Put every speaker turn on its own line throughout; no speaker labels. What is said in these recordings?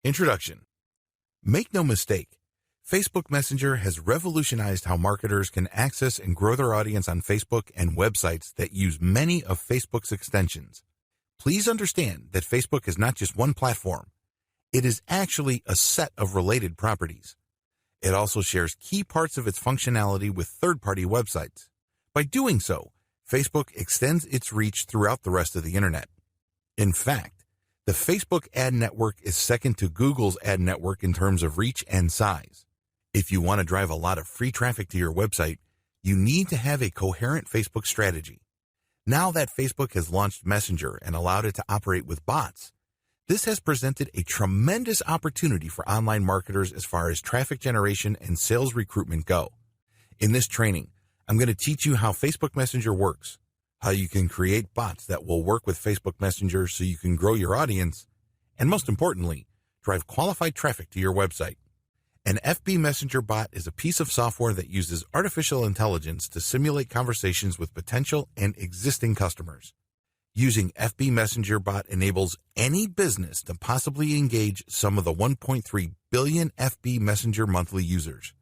Introduction. Make no mistake, Facebook Messenger has revolutionized how marketers can access and grow their audience on Facebook and websites that use many of Facebook's extensions. Please understand that Facebook is not just one platform. It is actually a set of related properties. It also shares key parts of its functionality with third-party websites. By doing so, Facebook extends its reach throughout the rest of the internet. In fact, the Facebook ad network is second to Google's ad network in terms of reach and size. If you want to drive a lot of free traffic to your website, you need to have a coherent Facebook strategy. Now that Facebook has launched Messenger and allowed it to operate with bots, this has presented a tremendous opportunity for online marketers as far as traffic generation and sales recruitment go. In this training, I'm going to teach you how Facebook Messenger works, how you can create bots that will work with Facebook Messenger so you can grow your audience, and most importantly, drive qualified traffic to your website. An FB Messenger bot is a piece of software that uses artificial intelligence to simulate conversations with potential and existing customers. Using FB Messenger bot enables any business to possibly engage some of the 1.3 billion FB Messenger monthly users.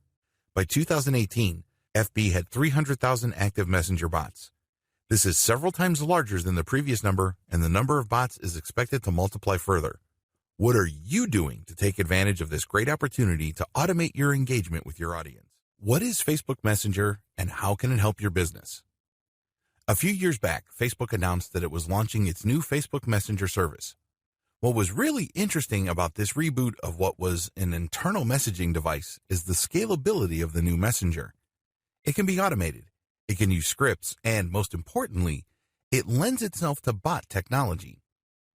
By 2018, FB had 300,000 active Messenger bots. This is several times larger than the previous number, and the number of bots is expected to multiply further. What are you doing to take advantage of this great opportunity to automate your engagement with your audience? What is Facebook Messenger, and how can it help your business? A few years back, Facebook announced that it was launching its new Facebook Messenger service. What was really interesting about this reboot of what was an internal messaging device is the scalability of the new Messenger. It can be automated, it can use scripts, and most importantly, it lends itself to bot technology.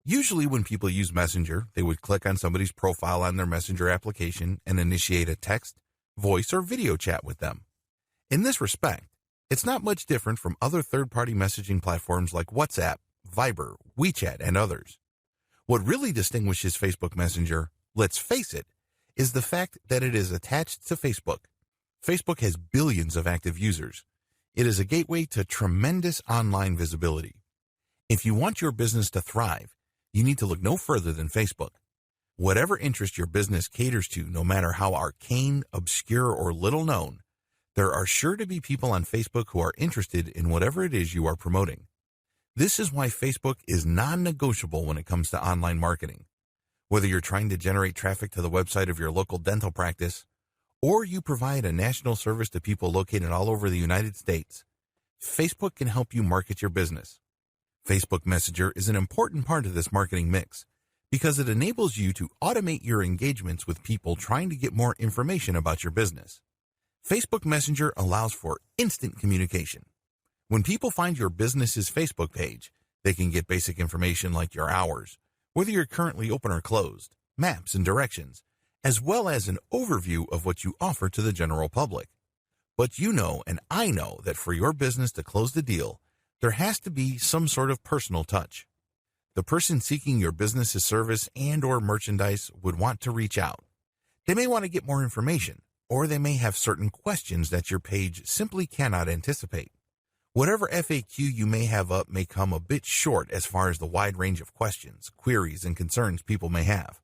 Usually when people use Messenger, they would click on somebody's profile on their Messenger application and initiate a text, voice, or video chat with them. In this respect, it's not much different from other third-party messaging platforms like WhatsApp, Viber, WeChat, and others. What really distinguishes Facebook Messenger, let's face it, is the fact that it is attached to Facebook. Facebook has billions of active users. It is a gateway to tremendous online visibility. If you want your business to thrive, you need to look no further than Facebook. Whatever interest your business caters to, no matter how arcane, obscure, or little known, there are sure to be people on Facebook who are interested in whatever it is you are promoting. This is why Facebook is non-negotiable when it comes to online marketing. Whether you're trying to generate traffic to the website of your local dental practice, or you provide a national service to people located all over the United States, Facebook can help you market your business. Facebook Messenger is an important part of this marketing mix because it enables you to automate your engagements with people trying to get more information about your business. Facebook Messenger allows for instant communication. When people find your business's Facebook page, they can get basic information like your hours, whether you're currently open or closed, maps and directions, as well as an overview of what you offer to the general public. But you know and I know that for your business to close the deal, there has to be some sort of personal touch. The person seeking your business's service and or merchandise would want to reach out. They may want to get more information, or they may have certain questions that your page simply cannot anticipate. Whatever FAQ you may have up may come a bit short as far as the wide range of questions, queries, and concerns people may have.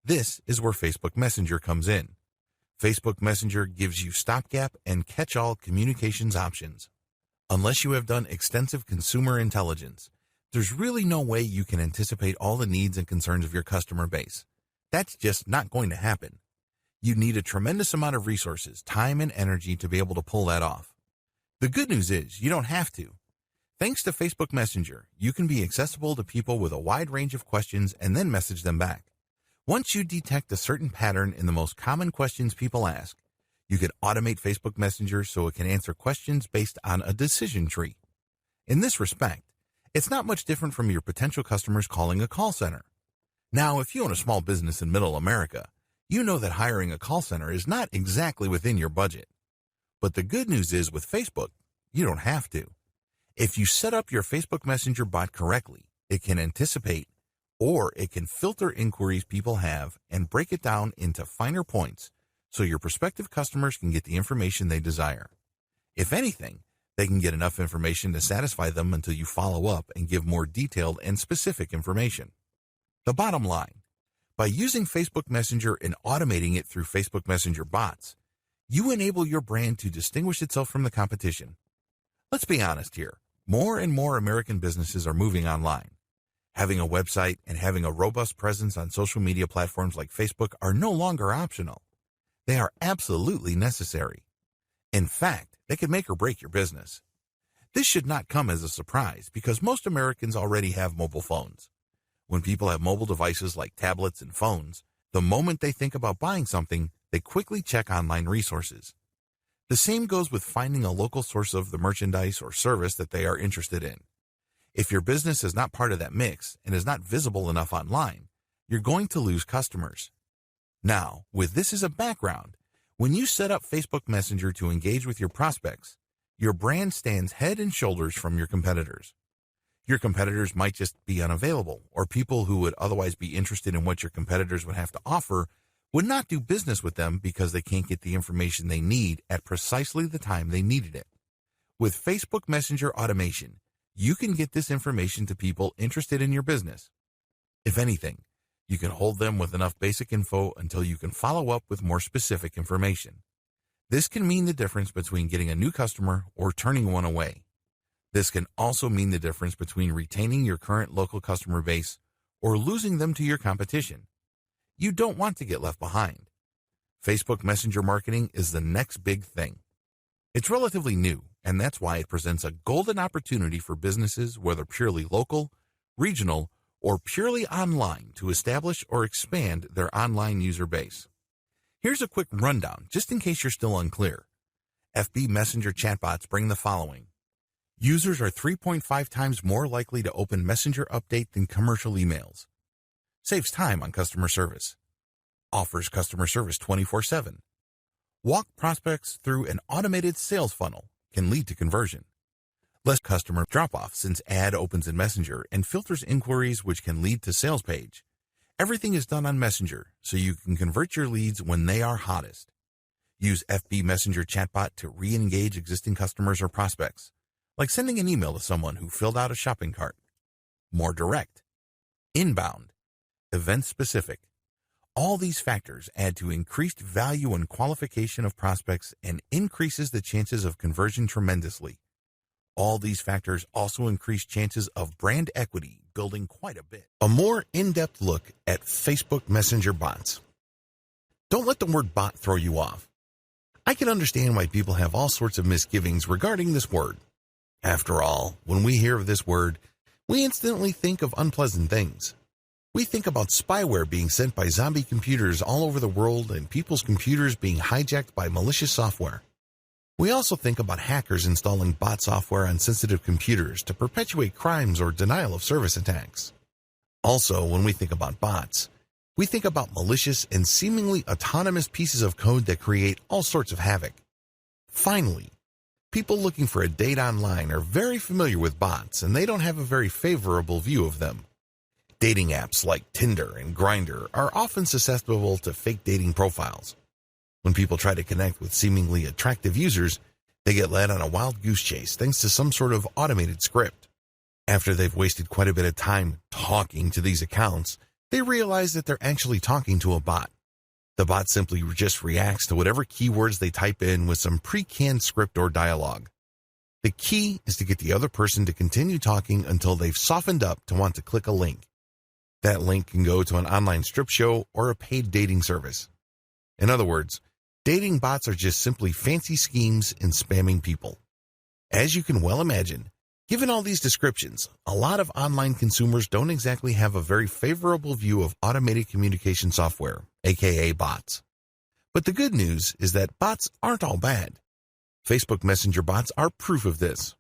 This is where Facebook Messenger comes in. Facebook Messenger gives you stopgap and catch-all communications options. Unless you have done extensive consumer intelligence, there's really no way you can anticipate all the needs and concerns of your customer base. That's just not going to happen. You need a tremendous amount of resources, time, and energy to be able to pull that off. The good news is you don't have to. Thanks to Facebook Messenger, you can be accessible to people with a wide range of questions and then message them back. Once you detect a certain pattern in the most common questions people ask, you can automate Facebook Messenger so it can answer questions based on a decision tree. In this respect, it's not much different from your potential customers calling a call center. Now, if you own a small business in Middle America, you know that hiring a call center is not exactly within your budget. But the good news is with Facebook, you don't have to. If you set up your Facebook Messenger bot correctly, it can anticipate or it can filter inquiries people have and break it down into finer points so your prospective customers can get the information they desire. If anything, they can get enough information to satisfy them until you follow up and give more detailed and specific information. The bottom line, By using Facebook Messenger and automating it through Facebook Messenger bots, you enable your brand to distinguish itself from the competition. Let's be honest here. More and more American businesses are moving online. Having a website and having a robust presence on social media platforms like Facebook are no longer optional. They are absolutely necessary. In fact, they could make or break your business. This should not come as a surprise because most Americans already have mobile phones. When people have mobile devices like tablets and phones, the moment they think about buying something, they quickly check online resources. The same goes with finding a local source of the merchandise or service that they are interested in. If your business is not part of that mix and is not visible enough online, you're going to lose customers. Now, with this as a background, when you set up Facebook Messenger to engage with your prospects, your brand stands head and shoulders from your competitors. Your competitors might just be unavailable, or people who would otherwise be interested in what your competitors would have to offer would not do business with them because they can't get the information they need at precisely the time they needed it. With Facebook Messenger automation, you can get this information to people interested in your business. If anything, you can hold them with enough basic info until you can follow up with more specific information. This can mean the difference between getting a new customer or turning one away. This can also mean the difference between retaining your current local customer base or losing them to your competition. You don't want to get left behind. Facebook Messenger marketing is the next big thing. It's relatively new, and that's why it presents a golden opportunity for businesses, whether purely local, regional, or purely online, to establish or expand their online user base. Here's a quick rundown, just in case you're still unclear. FB Messenger chatbots bring the following. Users are 3.5 times more likely to open Messenger update than commercial emails. Saves time on customer service. Offers customer service 24/7. Walk prospects through an automated sales funnel, can lead to conversion. Less customer drop-off since ad opens in Messenger and filters inquiries, which can lead to sales page. Everything is done on Messenger, so you can convert your leads when they are hottest. Use FB Messenger chatbot to re-engage existing customers or prospects, like sending an email to someone who filled out a shopping cart. More direct. Inbound. Event-specific. All these factors add to increased value and qualification of prospects and increases the chances of conversion tremendously. All these factors also increase chances of brand equity, building quite a bit. A more in-depth look at Facebook Messenger bots. Don't let the word bot throw you off. I can understand why people have all sorts of misgivings regarding this word. After all, when we hear of this word, we instantly think of unpleasant things. We think about spyware being sent by zombie computers all over the world and people's computers being hijacked by malicious software. We also think about hackers installing bot software on sensitive computers to perpetuate crimes or denial of service attacks. Also, when we think about bots, we think about malicious and seemingly autonomous pieces of code that create all sorts of havoc. Finally, people looking for a date online are very familiar with bots, and they don't have a very favorable view of them. Dating apps like Tinder and Grindr are often susceptible to fake dating profiles. When people try to connect with seemingly attractive users, they get led on a wild goose chase thanks to some sort of automated script. After they've wasted quite a bit of time talking to these accounts, they realize that they're actually talking to a bot. The bot simply just reacts to whatever keywords they type in with some pre-canned script or dialogue. The key is to get the other person to continue talking until they've softened up to want to click a link. That link can go to an online strip show or a paid dating service. In other words, dating bots are just simply fancy schemes in spamming people. As you can well imagine, given all these descriptions, a lot of online consumers don't exactly have a very favorable view of automated communication software, aka bots. But the good news is that bots aren't all bad. Facebook Messenger bots are proof of this.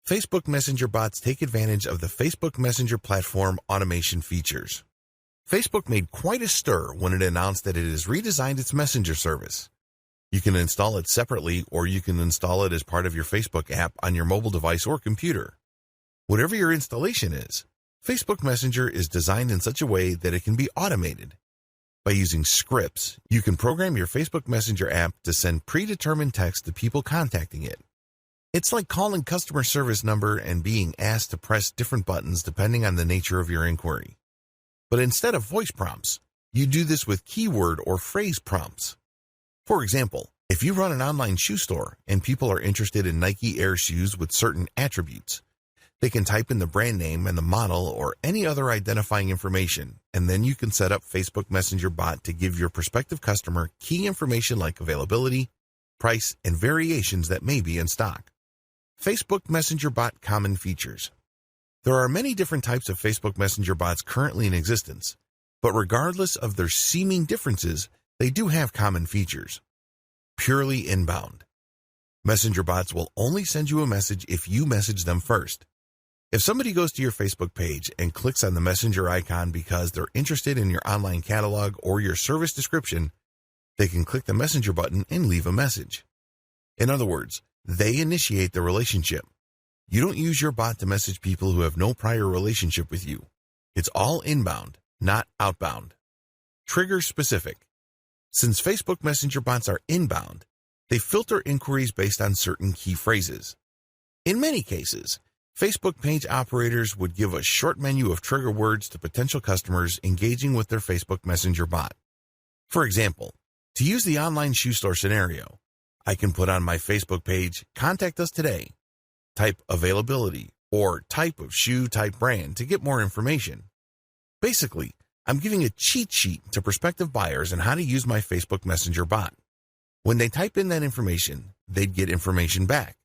Facebook Messenger bots take advantage of the Facebook Messenger platform automation features. Facebook made quite a stir when it announced that it has redesigned its Messenger service. You can install it separately, or you can install it as part of your Facebook app on your mobile device or computer. Whatever your installation is, Facebook Messenger is designed in such a way that it can be automated. By using scripts, you can program your Facebook Messenger app to send predetermined text to people contacting it. It's like calling customer service number and being asked to press different buttons depending on the nature of your inquiry. But instead of voice prompts, You do this with keyword or phrase prompts. For example, if you run an online shoe store and people are interested in Nike Air shoes with certain attributes, they can type in the brand name and the model or any other identifying information, and then you can set up Facebook Messenger bot to give your prospective customer key information like availability, price, and variations that may be in stock. Facebook Messenger bot common features. There are many different types of Facebook Messenger bots currently in existence, but regardless of their seeming differences, they do have common features. Purely inbound. Messenger bots will only send you a message if you message them first. If somebody goes to your Facebook page and clicks on the messenger icon because they're interested in your online catalog or your service description, they can click the messenger button and leave a message. In other words, they initiate the relationship. You don't use your bot to message people who have no prior relationship with you. It's all inbound, not outbound. Trigger specific. Since Facebook Messenger bots are inbound, they filter inquiries based on certain key phrases. In many cases, Facebook page operators would give a short menu of trigger words to potential customers engaging with their Facebook Messenger bot. For example, to use the online shoe store scenario, I can put on my Facebook page, "Contact us today," type availability, or type of shoe, type brand to get more information. Basically, I'm giving a cheat sheet to prospective buyers on how to use my Facebook Messenger bot. When they type in that information, they'd get information back.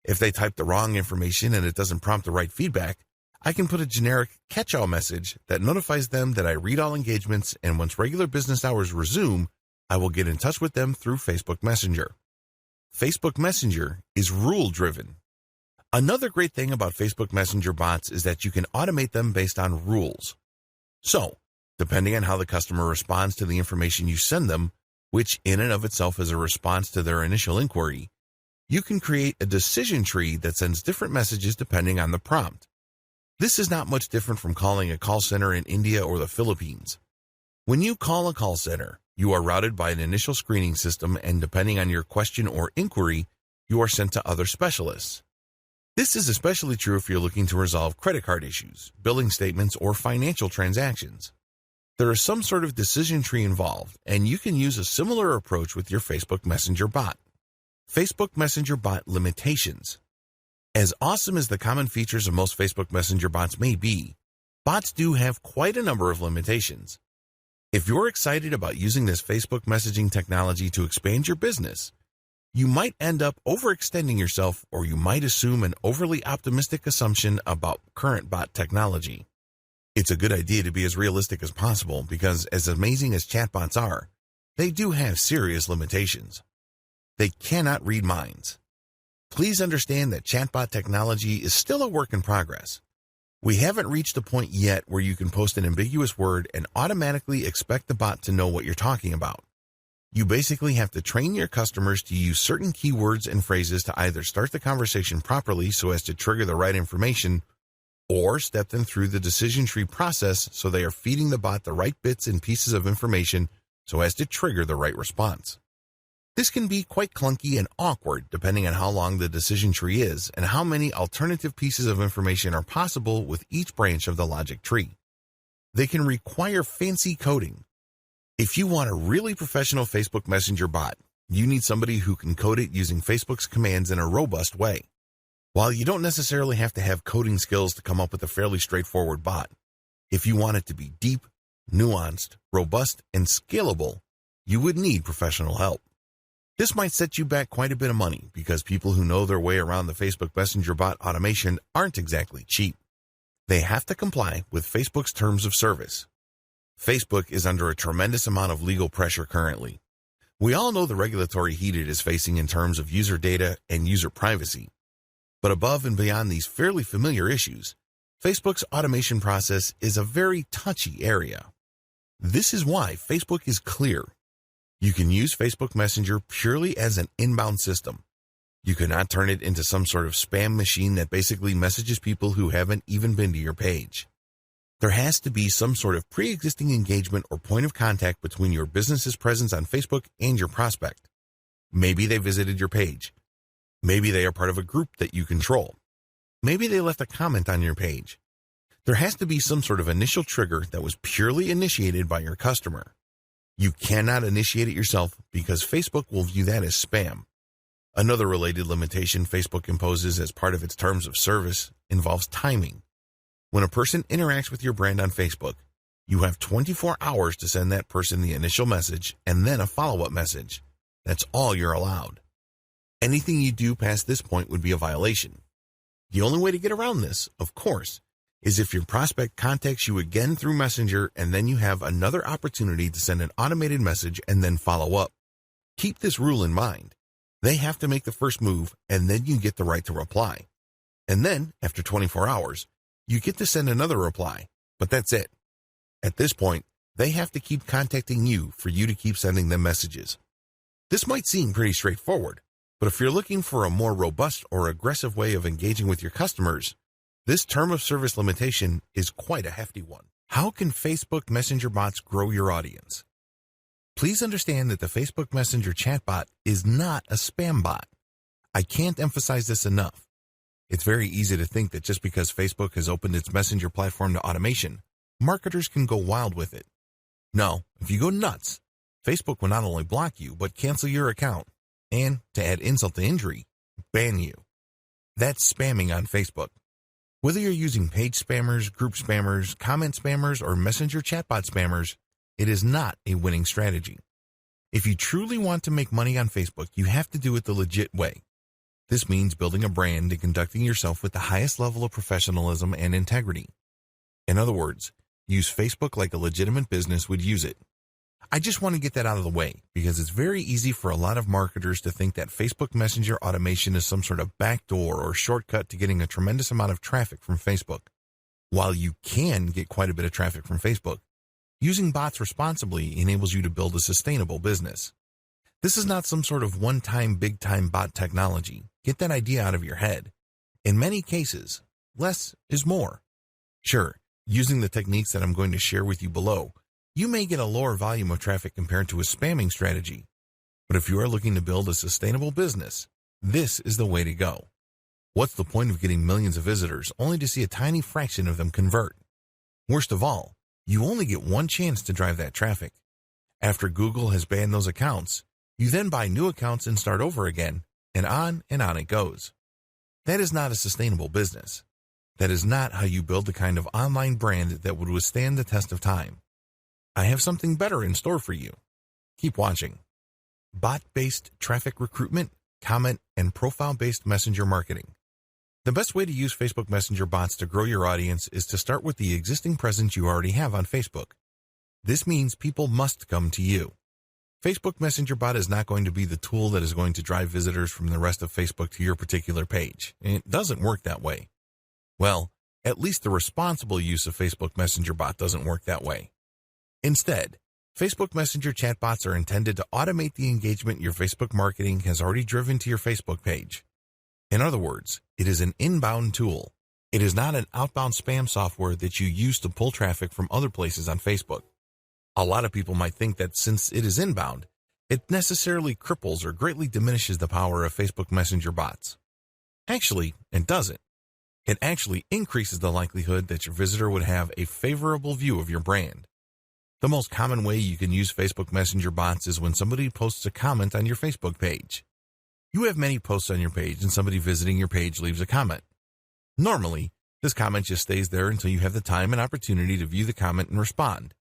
If they type the wrong information and it doesn't prompt the right feedback, I can put a generic catch-all message that notifies them that I read all engagements, and once regular business hours resume, I will get in touch with them through Facebook Messenger. Facebook Messenger is rule-driven. Another great thing about Facebook Messenger bots is that you can automate them based on rules. So, depending on how the customer responds to the information you send them, which in and of itself is a response to their initial inquiry, you can create a decision tree that sends different messages depending on the prompt. This is not much different from calling a call center in India or the Philippines. When you call a call center, you are routed by an initial screening system, and depending on your question or inquiry, you are sent to other specialists. This is especially true if you're looking to resolve credit card issues, billing statements, or financial transactions. There is some sort of decision tree involved, and you can use a similar approach with your Facebook Messenger bot. Facebook Messenger bot limitations. As awesome as the common features of most Facebook Messenger bots may be, bots do have quite a number of limitations. If you're excited about using this Facebook messaging technology to expand your business, you might end up overextending yourself, or you might assume an overly optimistic assumption about current bot technology. It's a good idea to be as realistic as possible because, as amazing as chatbots are, they do have serious limitations. They cannot read minds. Please understand that chatbot technology is still a work in progress. We haven't reached the point yet where you can post an ambiguous word and automatically expect the bot to know what you're talking about. You basically have to train your customers to use certain keywords and phrases to either start the conversation properly so as to trigger the right information, or step them through the decision tree process so they are feeding the bot the right bits and pieces of information so as to trigger the right response. This can be quite clunky and awkward depending on how long the decision tree is and how many alternative pieces of information are possible with each branch of the logic tree. They can require fancy coding. If you want a really professional Facebook Messenger bot, you need somebody who can code it using Facebook's commands in a robust way. While you don't necessarily have to have coding skills to come up with a fairly straightforward bot, if you want it to be deep, nuanced, robust, and scalable, you would need professional help. This might set you back quite a bit of money because people who know their way around the Facebook Messenger bot automation aren't exactly cheap. They have to comply with Facebook's terms of service. Facebook is under a tremendous amount of legal pressure currently. We all know the regulatory heat it is facing in terms of user data and user privacy. But above and beyond these fairly familiar issues, Facebook's automation process is a very touchy area. This is why Facebook is clear. You can use Facebook Messenger purely as an inbound system. You cannot turn it into some sort of spam machine that basically messages people who haven't even been to your page. There has to be some sort of pre-existing engagement or point of contact between your business's presence on Facebook and your prospect. Maybe they visited your page. Maybe they are part of a group that you control. Maybe they left a comment on your page. There has to be some sort of initial trigger that was purely initiated by your customer. You cannot initiate it yourself because Facebook will view that as spam. Another related limitation Facebook imposes as part of its terms of service involves timing. When a person interacts with your brand on Facebook, you have 24 hours to send that person the initial message and then a follow-up message. That's all you're allowed. Anything you do past this point would be a violation. The only way to get around this, of course, is if your prospect contacts you again through Messenger and then you have another opportunity to send an automated message and then follow up. Keep this rule in mind. They have to make the first move and then you get the right to reply. And then, after 24 hours, you get to send another reply, but that's it. At this point, they have to keep contacting you for you to keep sending them messages. This might seem pretty straightforward, but if you're looking for a more robust or aggressive way of engaging with your customers, this term of service limitation is quite a hefty one. How can Facebook Messenger bots grow your audience? Please understand that the Facebook Messenger chatbot is not a spam bot. I can't emphasize this enough. It's very easy to think that just because Facebook has opened its Messenger platform to automation, marketers can go wild with it. No, if you go nuts, Facebook will not only block you, but cancel your account, and, to add insult to injury, ban you. That's spamming on Facebook. Whether you're using page spammers, group spammers, comment spammers, or Messenger chatbot spammers, it is not a winning strategy. If you truly want to make money on Facebook, you have to do it the legit way. This means building a brand and conducting yourself with the highest level of professionalism and integrity. In other words, use Facebook like a legitimate business would use it. I just want to get that out of the way because it's very easy for a lot of marketers to think that Facebook Messenger automation is some sort of backdoor or shortcut to getting a tremendous amount of traffic from Facebook. While you can get quite a bit of traffic from Facebook, using bots responsibly enables you to build a sustainable business. This is not some sort of one-time big-time bot technology. Get that idea out of your head. In many cases, less is more. Sure, using the techniques that I'm going to share with you below, you may get a lower volume of traffic compared to a spamming strategy. But if you are looking to build a sustainable business, this is the way to go. What's the point of getting millions of visitors only to see a tiny fraction of them convert? Worst of all, you only get one chance to drive that traffic. After Google has banned those accounts, you then buy new accounts and start over again, and on it goes. That is not a sustainable business. That is not how you build the kind of online brand that would withstand the test of time. I have something better in store for you. Keep watching. Bot-based traffic recruitment, comment, and profile-based messenger marketing. The best way to use Facebook Messenger bots to grow your audience is to start with the existing presence you already have on Facebook. This means people must come to you. Facebook Messenger bot is not going to be the tool that is going to drive visitors from the rest of Facebook to your particular page. It doesn't work that way. Well, at least the responsible use of Facebook Messenger bot doesn't work that way. Instead, Facebook Messenger chatbots are intended to automate the engagement your Facebook marketing has already driven to your Facebook page. In other words, it is an inbound tool. It is not an outbound spam software that you use to pull traffic from other places on Facebook. A lot of people might think that since it is inbound, it necessarily cripples or greatly diminishes the power of Facebook Messenger bots. Actually, it doesn't. It actually increases the likelihood that your visitor would have a favorable view of your brand. The most common way you can use Facebook Messenger bots is when somebody posts a comment on your Facebook page. You have many posts on your page and somebody visiting your page leaves a comment. Normally, this comment just stays there until you have the time and opportunity to view the comment and respond.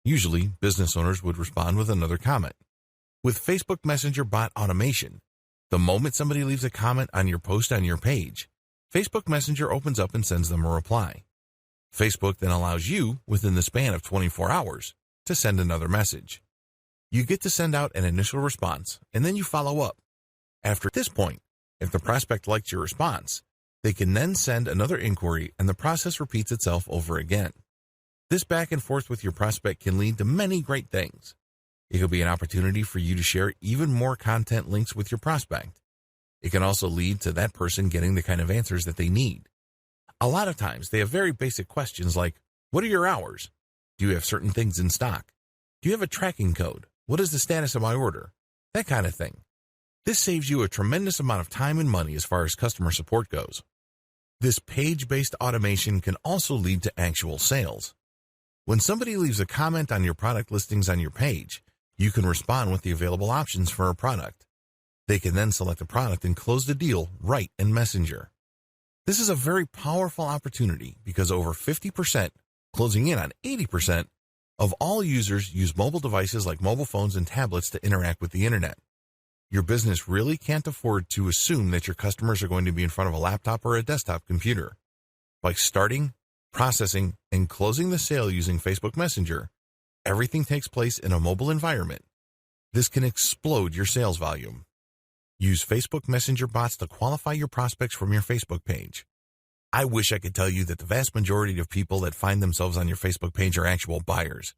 Usually, business owners would respond with another comment. With Facebook Messenger bot automation, the moment somebody leaves a comment on your post on your page, Facebook Messenger opens up and sends them a reply. Facebook then allows you, within the span of 24 hours, to send another message. You get to send out an initial response, and then you follow up. After this point, if the prospect likes your response, they can then send another inquiry and the process repeats itself over again. This back and forth with your prospect can lead to many great things. It could be an opportunity for you to share even more content links with your prospect. It can also lead to that person getting the kind of answers that they need. A lot of times, they have very basic questions like, what are your hours? Do you have certain things in stock? Do you have a tracking code? What is the status of my order? That kind of thing. This saves you a tremendous amount of time and money as far as customer support goes. This page-based automation can also lead to actual sales. When somebody leaves a comment on your product listings on your page, you can respond with the available options for a product. They can then select a product and close the deal right in Messenger. This is a very powerful opportunity because over 50%, closing in on 80%, of all users use mobile devices like mobile phones and tablets to interact with the internet. Your business really can't afford to assume that your customers are going to be in front of a laptop or a desktop computer. By starting, processing, and closing the sale using Facebook Messenger, everything takes place in a mobile environment. This can explode your sales volume. Use Facebook Messenger bots to qualify your prospects from your Facebook page. I wish I could tell you that the vast majority of people that find themselves on your Facebook page are actual buyers.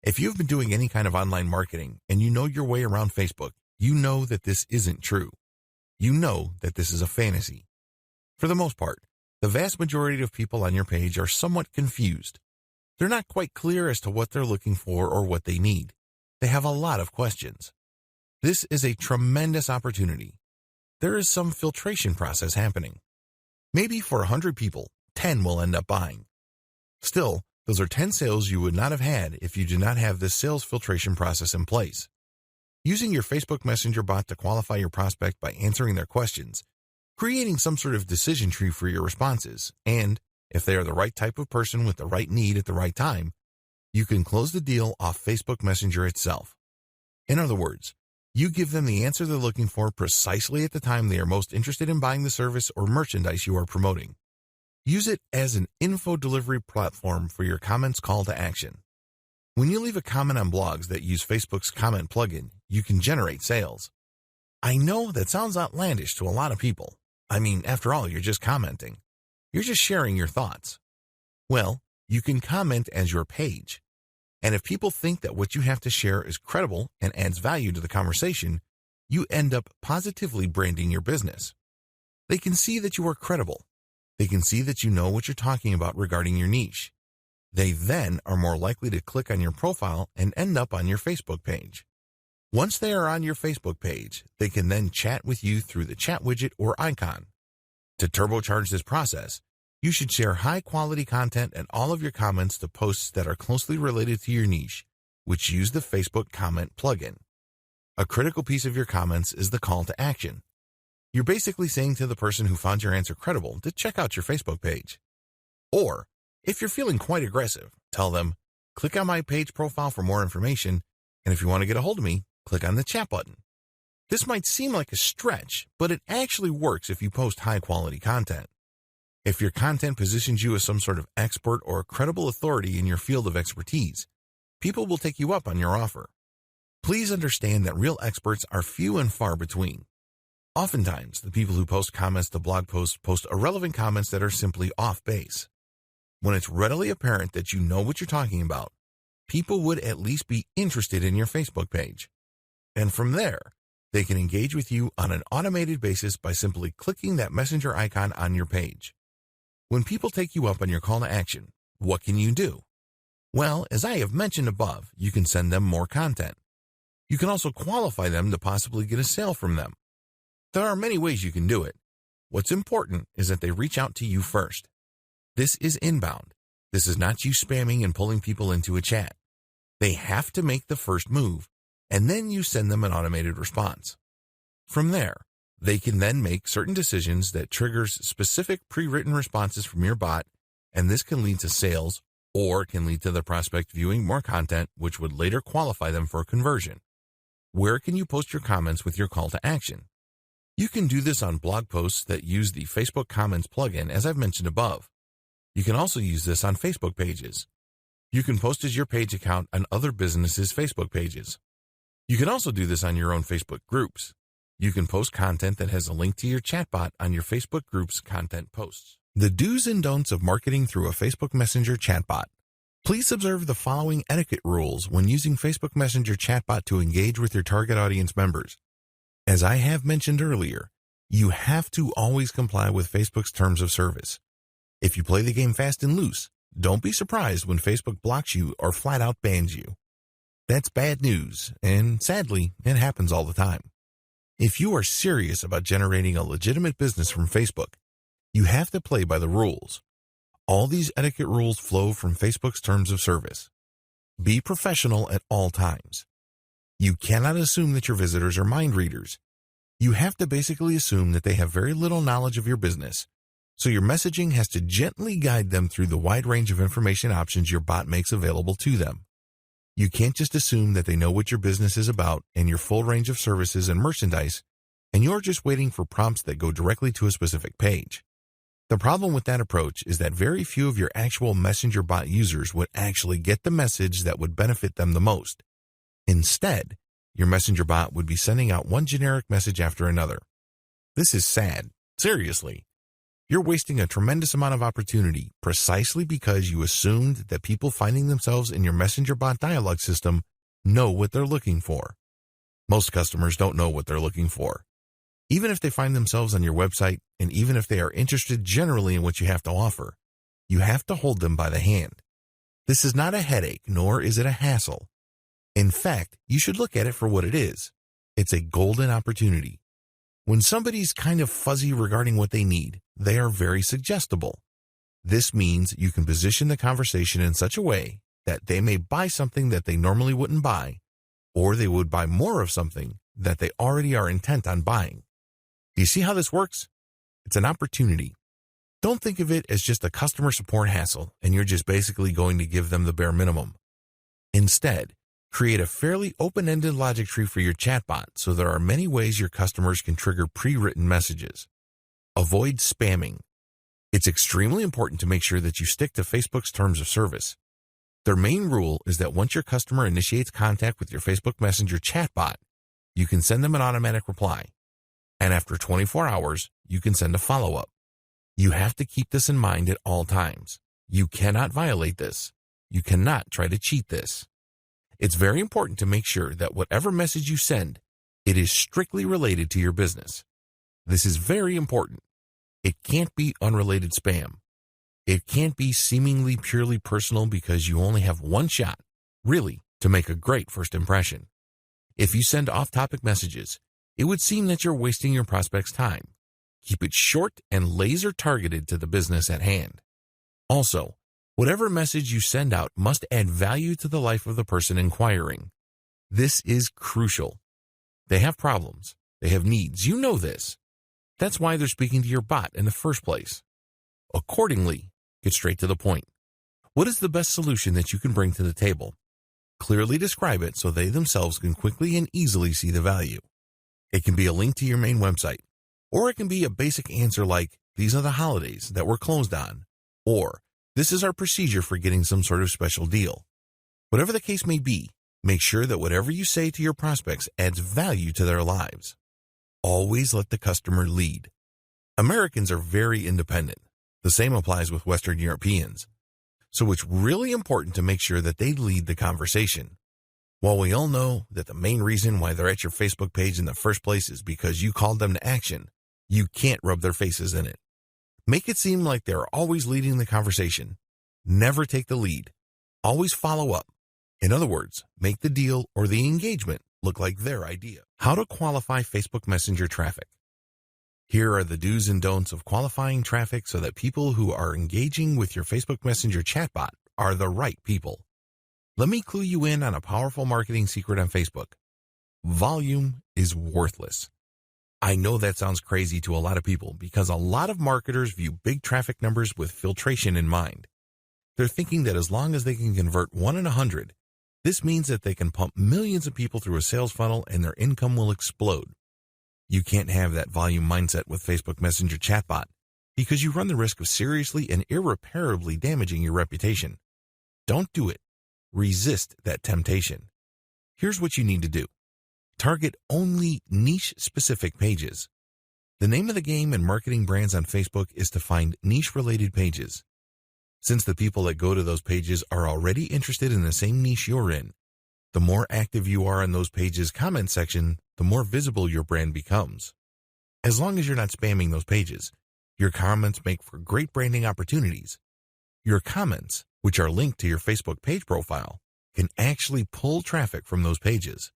If you've been doing any kind of online marketing and you know your way around Facebook, you know that this isn't true. You know that this is a fantasy. For the most part, the vast majority of people on your page are somewhat confused. They're not quite clear as to what they're looking for or what they need. They have a lot of questions. This is a tremendous opportunity. There is some filtration process happening. Maybe for 100 people, 10 will end up buying. Still, those are 10 sales you would not have had if you did not have this sales filtration process in place. Using your Facebook Messenger bot to qualify your prospect by answering their questions, creating some sort of decision tree for your responses, and, if they are the right type of person with the right need at the right time, you can close the deal off Facebook Messenger itself. In other words, you give them the answer they're looking for precisely at the time they are most interested in buying the service or merchandise you are promoting. Use it as an info delivery platform for your comments call to action. When you leave a comment on blogs that use Facebook's comment plugin, you can generate sales. I know that sounds outlandish to a lot of people. I mean, after all, you're just commenting. You're just sharing your thoughts. Well, you can comment as your page. And if people think that what you have to share is credible and adds value to the conversation, you end up positively branding your business. They can see that you are credible. They can see that you know what you're talking about regarding your niche. They then are more likely to click on your profile and end up on your Facebook page. Once they are on your Facebook page, they can then chat with you through the chat widget or icon. To turbocharge this process, you should share high-quality content and all of your comments to posts that are closely related to your niche, which use the Facebook comment plugin. A critical piece of your comments is the call to action. You're basically saying to the person who found your answer credible to check out your Facebook page. Or, if you're feeling quite aggressive, tell them, click on my page profile for more information, and if you want to get a hold of me, click on the chat button. This might seem like a stretch, but it actually works if you post high-quality content. If your content positions you as some sort of expert or a credible authority in your field of expertise, people will take you up on your offer. Please understand that real experts are few and far between. Oftentimes, the people who post comments to blog posts post irrelevant comments that are simply off base. When it's readily apparent that you know what you're talking about, people would at least be interested in your Facebook page. And from there, they can engage with you on an automated basis by simply clicking that messenger icon on your page. When people take you up on your call to action, what can you do? Well, as I have mentioned above, you can send them more content. You can also qualify them to possibly get a sale from them. There are many ways you can do it. What's important is that they reach out to you first. This is inbound. This is not you spamming and pulling people into a chat. They have to make the first move, and then you send them an automated response. From there, they can then make certain decisions that triggers specific pre-written responses from your bot, and this can lead to sales or can lead to the prospect viewing more content, which would later qualify them for conversion. Where can you post your comments with your call to action? You can do this on blog posts that use the Facebook Comments plugin, as I've mentioned above. You can also use this on Facebook pages. You can post as your page account on other businesses' Facebook pages. You can also do this on your own Facebook groups. You can post content that has a link to your chatbot on your Facebook group's content posts. The do's and don'ts of marketing through a Facebook Messenger chatbot. Please observe the following etiquette rules when using Facebook Messenger chatbot to engage with your target audience members. As I have mentioned earlier, you have to always comply with Facebook's terms of service. If you play the game fast and loose, don't be surprised when Facebook blocks you or flat out bans you. That's bad news, and sadly, it happens all the time. If you are serious about generating a legitimate business from Facebook, You have to play by the rules. All these etiquette rules flow from Facebook's terms of service. Be professional at all times. You cannot assume that your visitors are mind readers. You have to basically assume that they have very little knowledge of your business, so your messaging has to gently guide them through the wide range of information options your bot makes available to them. You can't just assume that they know what your business is about and your full range of services and merchandise, and you're just waiting for prompts that go directly to a specific page. The problem with that approach is that very few of your actual Messenger bot users would actually get the message that would benefit them the most. Instead, your Messenger bot would be sending out one generic message after another. This is sad. Seriously. You're wasting a tremendous amount of opportunity precisely because you assumed that people finding themselves in your Messenger bot dialogue system know what they're looking for. Most customers don't know what they're looking for. Even if they find themselves on your website, and even if they are interested generally in what you have to offer, you have to hold them by the hand. This is not a headache, nor is it a hassle. In fact, you should look at it for what it is. It's a golden opportunity. When somebody's kind of fuzzy regarding what they need, they are very suggestible. This means you can position the conversation in such a way that they may buy something that they normally wouldn't buy, or they would buy more of something that they already are intent on buying. Do you see how this works? It's an opportunity. Don't think of it as just a customer support hassle and you're just basically going to give them the bare minimum. Instead, create a fairly open-ended logic tree for your chatbot so there are many ways your customers can trigger pre-written messages. Avoid spamming. It's extremely important to make sure that you stick to Facebook's terms of service. Their main rule is that once your customer initiates contact with your Facebook Messenger chatbot, you can send them an automatic reply. And after 24 hours, you can send a follow-up. You have to keep this in mind at all times. You cannot violate this. You cannot try to cheat this. It's very important to make sure that whatever message you send, it is strictly related to your business. This is very important. It can't be unrelated spam. It can't be seemingly purely personal because you only have one shot, really, to make a great first impression. If you send off-topic messages, it would seem that you're wasting your prospect's time. Keep it short and laser targeted to the business at hand. Also, whatever message you send out must add value to the life of the person inquiring. This is crucial. They have problems. They have needs. You know this. That's why they're speaking to your bot in the first place. Accordingly, get straight to the point. What is the best solution that you can bring to the table? Clearly describe it so they themselves can quickly and easily see the value. It can be a link to your main website, or it can be a basic answer like, these are the holidays that we're closed on, or this is our procedure for getting some sort of special deal. Whatever the case may be, make sure that whatever you say to your prospects adds value to their lives. Always let the customer lead. Americans are very independent. The same applies with Western Europeans. So it's really important to make sure that they lead the conversation. While we all know that the main reason why they're at your Facebook page in the first place is because you called them to action, you can't rub their faces in it. Make it seem like they're always leading the conversation. Never take the lead. Always follow up. In other words, make the deal or the engagement look like their idea. How to qualify Facebook Messenger traffic. Here are the do's and don'ts of qualifying traffic so that people who are engaging with your Facebook Messenger chatbot are the right people. Let me clue you in on a powerful marketing secret on Facebook. Volume is worthless. I know that sounds crazy to a lot of people because a lot of marketers view big traffic numbers with filtration in mind. They're thinking that as long as they can convert 1 in 100, this means that they can pump millions of people through a sales funnel and their income will explode. You can't have that volume mindset with Facebook Messenger chatbot because you run the risk of seriously and irreparably damaging your reputation. Don't do it. Resist that temptation. Here's what you need to do. Target only niche-specific pages. The name of the game in marketing brands on Facebook is to find niche-related pages. Since the people that go to those pages are already interested in the same niche you're in, the more active you are in those pages' comment section, the more visible your brand becomes. As long as you're not spamming those pages, your comments make for great branding opportunities. Your comments, which are linked to your Facebook page profile, can actually pull traffic from those pages.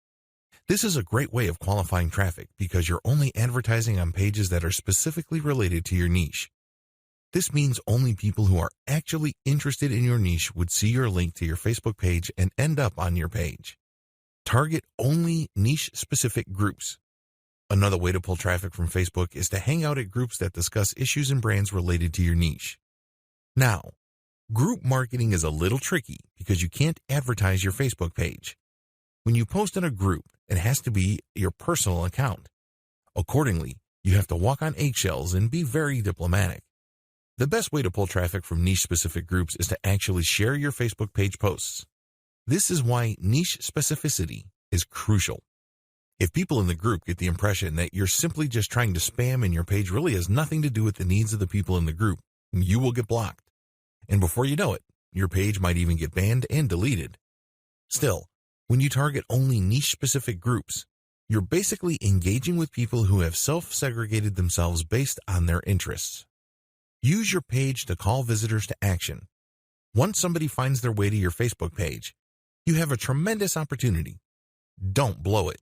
This is a great way of qualifying traffic because you're only advertising on pages that are specifically related to your niche. This means only people who are actually interested in your niche would see your link to your Facebook page and end up on your page. Target only niche-specific groups. Another way to pull traffic from Facebook is to hang out at groups that discuss issues and brands related to your niche. Now, group marketing is a little tricky because you can't advertise your Facebook page. When you post in a group, it has to be your personal account. Accordingly, you have to walk on eggshells and be very diplomatic. The best way to pull traffic from niche-specific groups is to actually share your Facebook page posts. This is why niche specificity is crucial. If people in the group get the impression that you're simply just trying to spam and your page really has nothing to do with the needs of the people in the group, you will get blocked. And before you know it, your page might even get banned and deleted. Still, when you target only niche-specific groups, you're basically engaging with people who have self-segregated themselves based on their interests. Use your page to call visitors to action. Once somebody finds their way to your Facebook page, you have a tremendous opportunity. Don't blow it.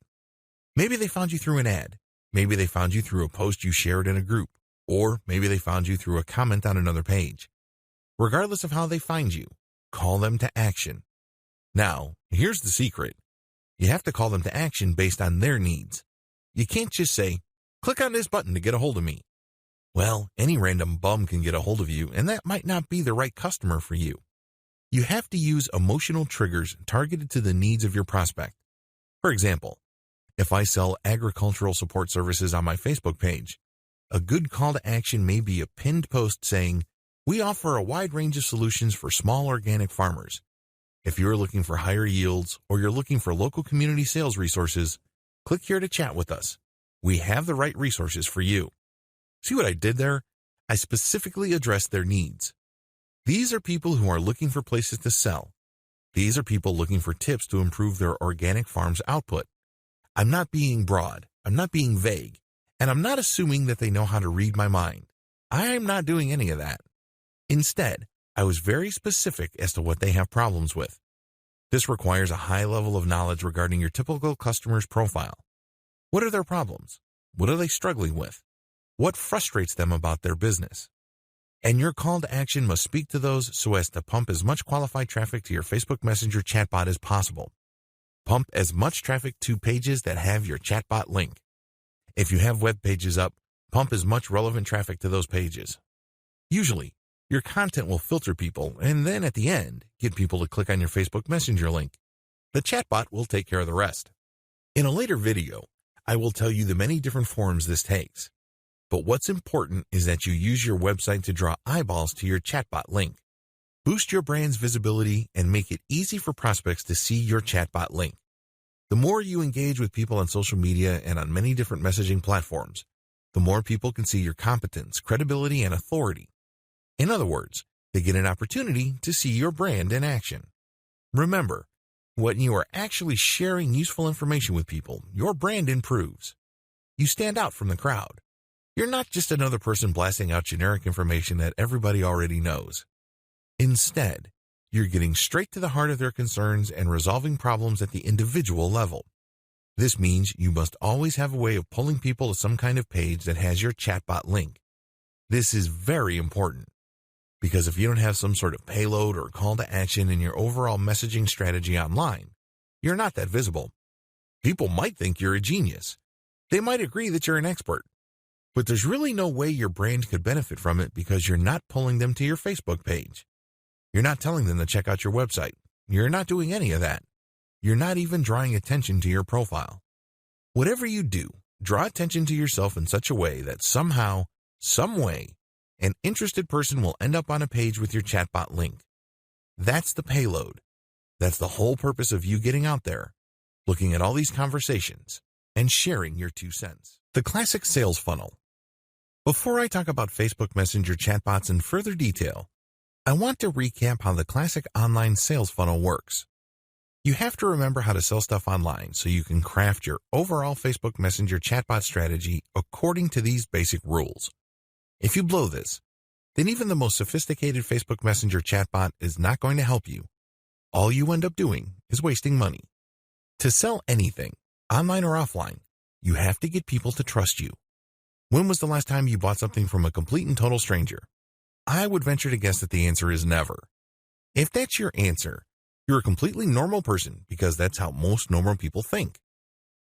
Maybe they found you through an ad. Maybe they found you through a post you shared in a group. Or maybe they found you through a comment on another page. Regardless of how they find you, call them to action. Now, here's the secret. You have to call them to action based on their needs. You can't just say, click on this button to get a hold of me. Well, any random bum can get a hold of you, and that might not be the right customer for you. You have to use emotional triggers targeted to the needs of your prospect. For example, if I sell agricultural support services on my Facebook page, a good call to action may be a pinned post saying, we offer a wide range of solutions for small organic farmers. If you're looking for higher yields or you're looking for local community sales resources, click here to chat with us. We have the right resources for you. See what I did there? I specifically addressed their needs. These are people who are looking for places to sell. These are people looking for tips to improve their organic farm's output. I'm not being broad, I'm not being vague, and I'm not assuming that they know how to read my mind. I'm not doing any of that. Instead, I was very specific as to what they have problems with. This requires a high level of knowledge regarding your typical customer's profile. What are their problems? What are they struggling with? What frustrates them about their business? And your call to action must speak to those so as to pump as much qualified traffic to your Facebook Messenger chatbot as possible. Pump as much traffic to pages that have your chatbot link. If you have web pages up, pump as much relevant traffic to those pages. Usually, your content will filter people and then at the end, get people to click on your Facebook Messenger link. The chatbot will take care of the rest. In a later video, I will tell you the many different forms this takes. But what's important is that you use your website to draw eyeballs to your chatbot link. Boost your brand's visibility and make it easy for prospects to see your chatbot link. The more you engage with people on social media and on many different messaging platforms, the more people can see your competence, credibility, and authority. In other words, they get an opportunity to see your brand in action. Remember, when you are actually sharing useful information with people, your brand improves. You stand out from the crowd. You're not just another person blasting out generic information that everybody already knows. Instead, you're getting straight to the heart of their concerns and resolving problems at the individual level. This means you must always have a way of pulling people to some kind of page that has your chatbot link. This is very important, because if you don't have some sort of payload or call to action in your overall messaging strategy online, you're not that visible. People might think you're a genius. They might agree that you're an expert. But there's really no way your brand could benefit from it because you're not pulling them to your Facebook page. You're not telling them to check out your website. You're not doing any of that. You're not even drawing attention to your profile. Whatever you do, draw attention to yourself in such a way that somehow, some way, an interested person will end up on a page with your chatbot link. That's the payload. That's the whole purpose of you getting out there, looking at all these conversations, and sharing your 2 cents. The classic sales funnel. Before I talk about Facebook Messenger chatbots in further detail, I want to recap how the classic online sales funnel works. You have to remember how to sell stuff online so you can craft your overall Facebook Messenger chatbot strategy according to these basic rules. If you blow this, then even the most sophisticated Facebook Messenger chatbot is not going to help you. All you end up doing is wasting money. To sell anything, online or offline, you have to get people to trust you. When was the last time you bought something from a complete and total stranger? I would venture to guess that the answer is never. If that's your answer, you're a completely normal person because that's how most normal people think.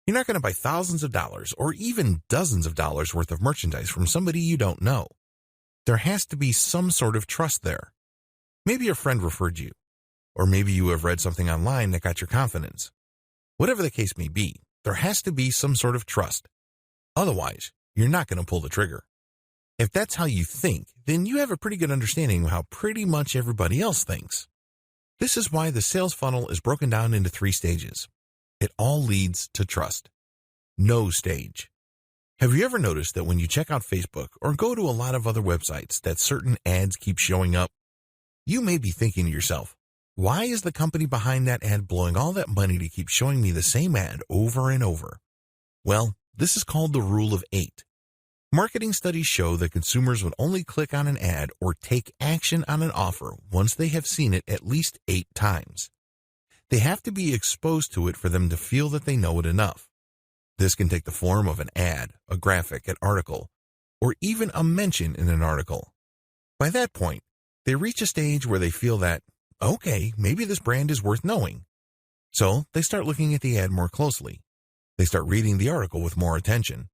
You're not going to buy thousands of dollars or even dozens of dollars worth of merchandise from somebody you don't know. There has to be some sort of trust there. Maybe a friend referred you, or maybe you have read something online that got your confidence. Whatever the case may be, there has to be some sort of trust. Otherwise, you're not going to pull the trigger. If that's how you think, then you have a pretty good understanding of how pretty much everybody else thinks. This is why the sales funnel is broken down into 3 stages. It all leads to trust. No stage. Have you ever noticed that when you check out Facebook or go to a lot of other websites that certain ads keep showing up? You may be thinking to yourself, why is the company behind that ad blowing all that money to keep showing me the same ad over and over? Well, this is called the rule of 8. Marketing studies show that consumers would only click on an ad or take action on an offer once they have seen it at least 8 times. They have to be exposed to it for them to feel that they know it enough. This can take the form of an ad, a graphic, an article, or even a mention in an article. By that point, they reach a stage where they feel that, okay, maybe this brand is worth knowing. So they start looking at the ad more closely. They start reading the article with more attention.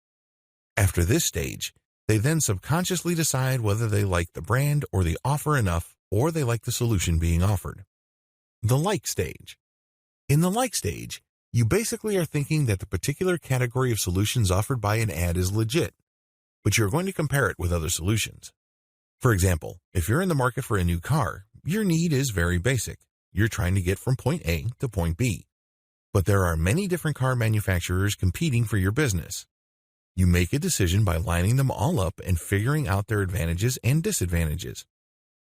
After this stage, they then subconsciously decide whether they like the brand or the offer enough, or they like the solution being offered. The like stage. In the like stage, you basically are thinking that the particular category of solutions offered by an ad is legit, but you're going to compare it with other solutions. For example, if you're in the market for a new car, your need is very basic. You're trying to get from point A to point B. But there are many different car manufacturers competing for your business. You make a decision by lining them all up and figuring out their advantages and disadvantages.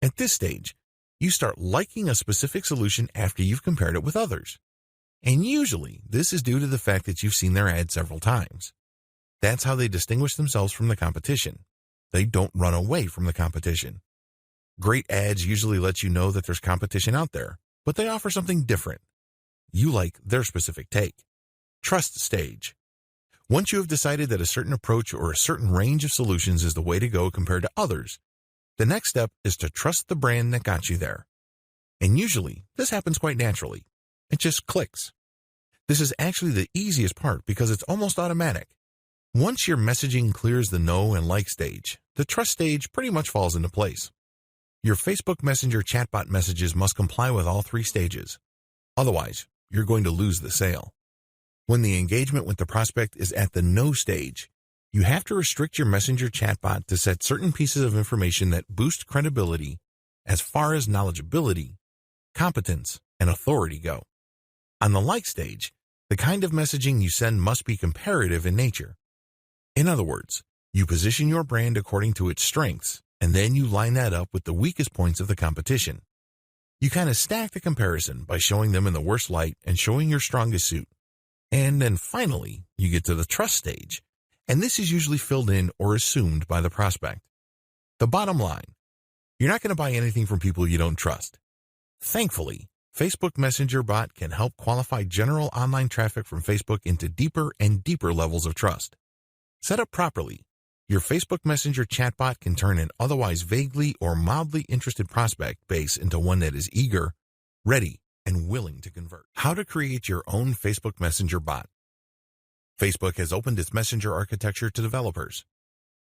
At this stage, you start liking a specific solution after you've compared it with others. And usually, this is due to the fact that you've seen their ad several times. That's how they distinguish themselves from the competition. They don't run away from the competition. Great ads usually let you know that there's competition out there, but they offer something different. You like their specific take. Trust stage. Once you have decided that a certain approach or a certain range of solutions is the way to go compared to others, the next step is to trust the brand that got you there. And usually, this happens quite naturally. It just clicks. This is actually the easiest part because it's almost automatic. Once your messaging clears the know and like stage, the trust stage pretty much falls into place. Your Facebook Messenger chatbot messages must comply with all 3 stages. Otherwise, you're going to lose the sale. When the engagement with the prospect is at the no stage, you have to restrict your Messenger chatbot to set certain pieces of information that boost credibility as far as knowledgeability, competence, and authority go. On the like stage, the kind of messaging you send must be comparative in nature. In other words, you position your brand according to its strengths, and then you line that up with the weakest points of the competition. You kind of stack the comparison by showing them in the worst light and showing your strongest suit. And then finally, you get to the trust stage, and this is usually filled in or assumed by the prospect. The bottom line, you're not going to buy anything from people you don't trust. Thankfully, Facebook Messenger bot can help qualify general online traffic from Facebook into deeper and deeper levels of trust. Set up properly, your Facebook Messenger chatbot can turn an otherwise vaguely or mildly interested prospect base into one that is eager, ready, and willing to convert. How to create your own Facebook Messenger bot. Facebook has opened its Messenger architecture to developers.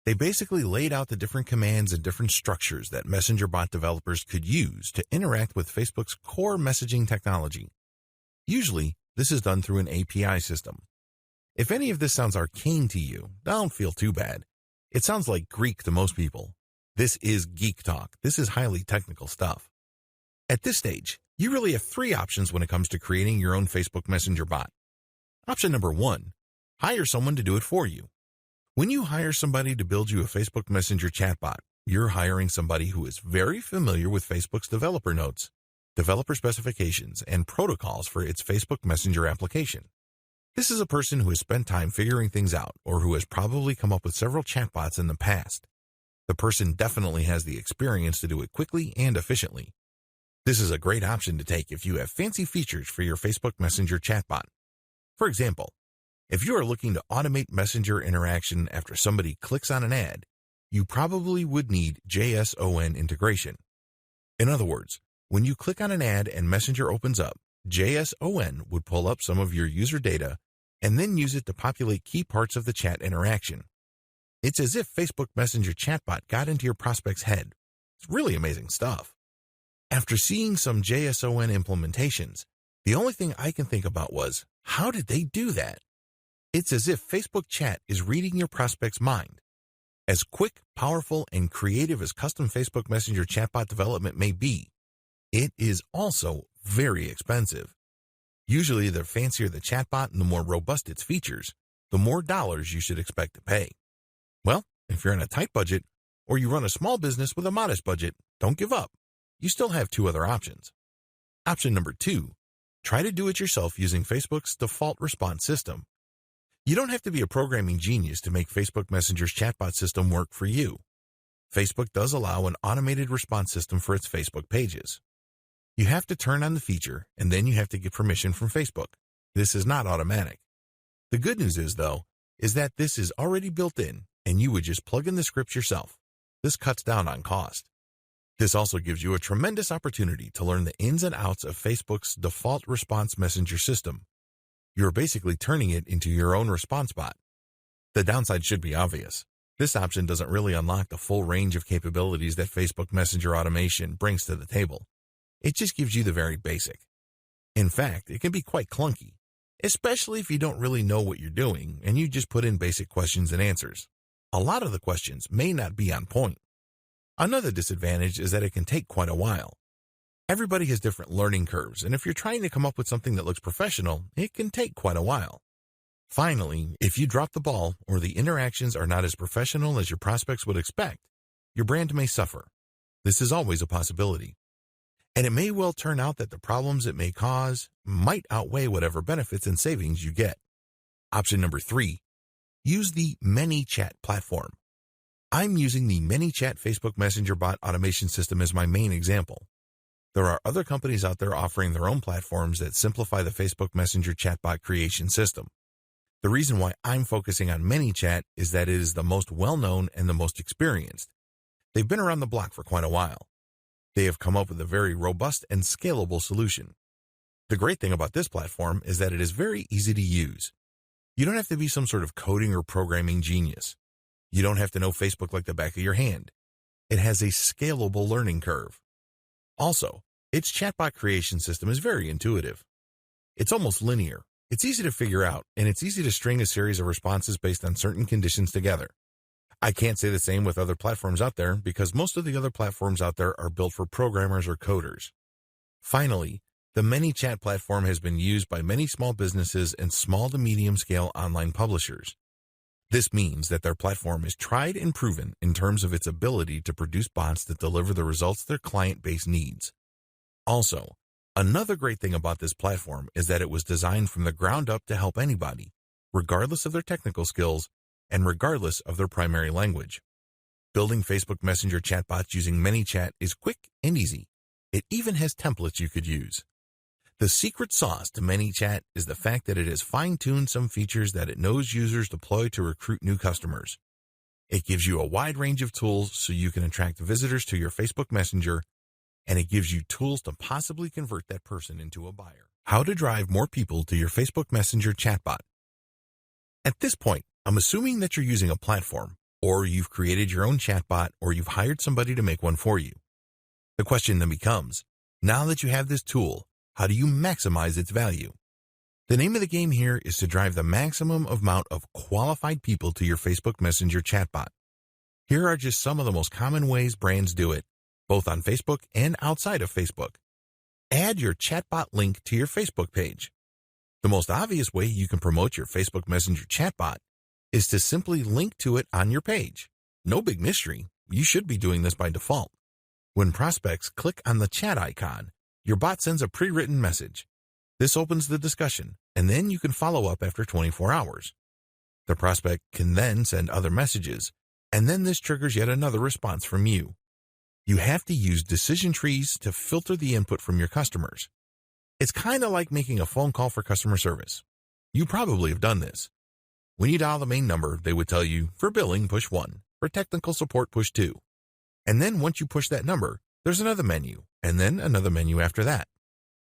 They basically laid out the different commands and different structures that Messenger bot developers could use to interact with Facebook's core messaging technology. Usually, this is done through an API system. If any of this sounds arcane to you, don't feel too bad. It sounds like Greek to most people. This is geek talk. This is highly technical stuff. At this stage, you really have 3 options when it comes to creating your own Facebook Messenger bot. Option number 1, hire someone to do it for you. When you hire somebody to build you a Facebook Messenger chatbot, you're hiring somebody who is very familiar with Facebook's developer notes, developer specifications, and protocols for its Facebook Messenger application. This is a person who has spent time figuring things out or who has probably come up with several chatbots in the past. The person definitely has the experience to do it quickly and efficiently. This is a great option to take if you have fancy features for your Facebook Messenger chatbot. For example, if you are looking to automate Messenger interaction after somebody clicks on an ad, you probably would need JSON integration. In other words, when you click on an ad and Messenger opens up, JSON would pull up some of your user data and then use it to populate key parts of the chat interaction. It's as if Facebook Messenger chatbot got into your prospect's head. It's really amazing stuff. After seeing some JSON implementations, the only thing I can think about was, how did they do that? It's as if Facebook Chat is reading your prospect's mind. As quick, powerful, and creative as custom Facebook Messenger chatbot development may be, it is also very expensive. Usually, the fancier the chatbot and the more robust its features, the more dollars you should expect to pay. Well, if you're on a tight budget, or you run a small business with a modest budget, don't give up. You still have two other options. Option number 2, try to do it yourself using Facebook's default response system. You don't have to be a programming genius to make Facebook Messenger's chatbot system work for you. Facebook does allow an automated response system for its Facebook pages. You have to turn on the feature, and then you have to get permission from Facebook. This is not automatic. The good news is, though, is that this is already built in, and you would just plug in the scripts yourself. This cuts down on cost. This also gives you a tremendous opportunity to learn the ins and outs of Facebook's default response messenger system. You're basically turning it into your own response bot. The downside should be obvious. This option doesn't really unlock the full range of capabilities that Facebook Messenger automation brings to the table. It just gives you the very basic. In fact, it can be quite clunky, especially if you don't really know what you're doing and you just put in basic questions and answers. A lot of the questions may not be on point. Another disadvantage is that it can take quite a while. Everybody has different learning curves, and if you're trying to come up with something that looks professional, it can take quite a while. Finally, if you drop the ball or the interactions are not as professional as your prospects would expect, your brand may suffer. This is always a possibility. And it may well turn out that the problems it may cause might outweigh whatever benefits and savings you get. Option number 3, use the ManyChat platform. I'm using the ManyChat Facebook Messenger bot automation system as my main example. There are other companies out there offering their own platforms that simplify the Facebook Messenger chatbot creation system. The reason why I'm focusing on ManyChat is that it is the most well-known and the most experienced. They've been around the block for quite a while. They have come up with a very robust and scalable solution. The great thing about this platform is that it is very easy to use. You don't have to be some sort of coding or programming genius. You don't have to know Facebook like the back of your hand. It has a scalable learning curve. Also, its chatbot creation system is very intuitive. It's almost linear. It's easy to figure out, and it's easy to string a series of responses based on certain conditions together. I can't say the same with other platforms out there because most of the other platforms out there are built for programmers or coders. Finally, the ManyChat platform has been used by many small businesses and small to medium scale online publishers. This means that their platform is tried and proven in terms of its ability to produce bots that deliver the results their client base needs. Also, another great thing about this platform is that it was designed from the ground up to help anybody, regardless of their technical skills and regardless of their primary language. Building Facebook Messenger chatbots using ManyChat is quick and easy. It even has templates you could use. The secret sauce to ManyChat is the fact that it has fine-tuned some features that it knows users deploy to recruit new customers. It gives you a wide range of tools so you can attract visitors to your Facebook Messenger, and it gives you tools to possibly convert that person into a buyer. How to drive more people to your Facebook Messenger chatbot. At this point, I'm assuming that you're using a platform, or you've created your own chatbot, or you've hired somebody to make one for you. The question then becomes, now that you have this tool, how do you maximize its value? The name of the game here is to drive the maximum amount of qualified people to your Facebook Messenger chatbot. Here are just some of the most common ways brands do it, both on Facebook and outside of Facebook. Add your chatbot link to your Facebook page. The most obvious way you can promote your Facebook Messenger chatbot is to simply link to it on your page. No big mystery. You should be doing this by default. When prospects click on the chat icon, your bot sends a pre-written message. This opens the discussion, and then you can follow up after 24 hours. The prospect can then send other messages, and then this triggers yet another response from you. You have to use decision trees to filter the input from your customers. It's kind of like making a phone call for customer service. You probably have done this. When you dial the main number, they would tell you, for billing, push 1. For technical support, push 2. And then once you push that number, there's another menu, and then another menu after that.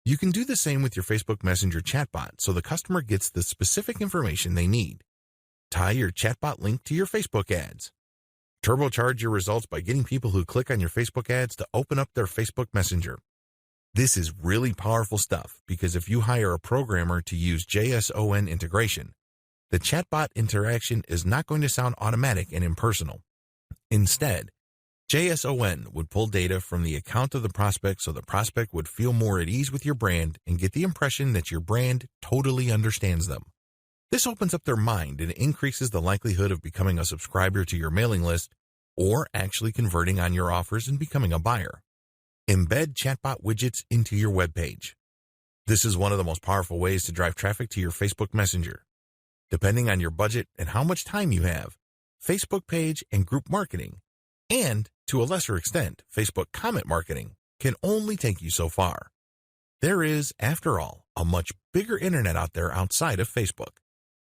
You can do the same with your Facebook Messenger chatbot so the customer gets the specific information they need. Tie your chatbot link to your Facebook ads. Turbocharge your results by getting people who click on your Facebook ads to open up their Facebook Messenger. This is really powerful stuff because if you hire a programmer to use JSON integration, the chatbot interaction is not going to sound automatic and impersonal. Instead, JSON would pull data from the account of the prospect so the prospect would feel more at ease with your brand and get the impression that your brand totally understands them. This opens up their mind and increases the likelihood of becoming a subscriber to your mailing list or actually converting on your offers and becoming a buyer. Embed chatbot widgets into your web page. This is one of the most powerful ways to drive traffic to your Facebook Messenger. Depending on your budget and how much time you have, Facebook page and group marketing, and, to a lesser extent, Facebook comment marketing, can only take you so far. There is, after all, a much bigger internet out there outside of Facebook.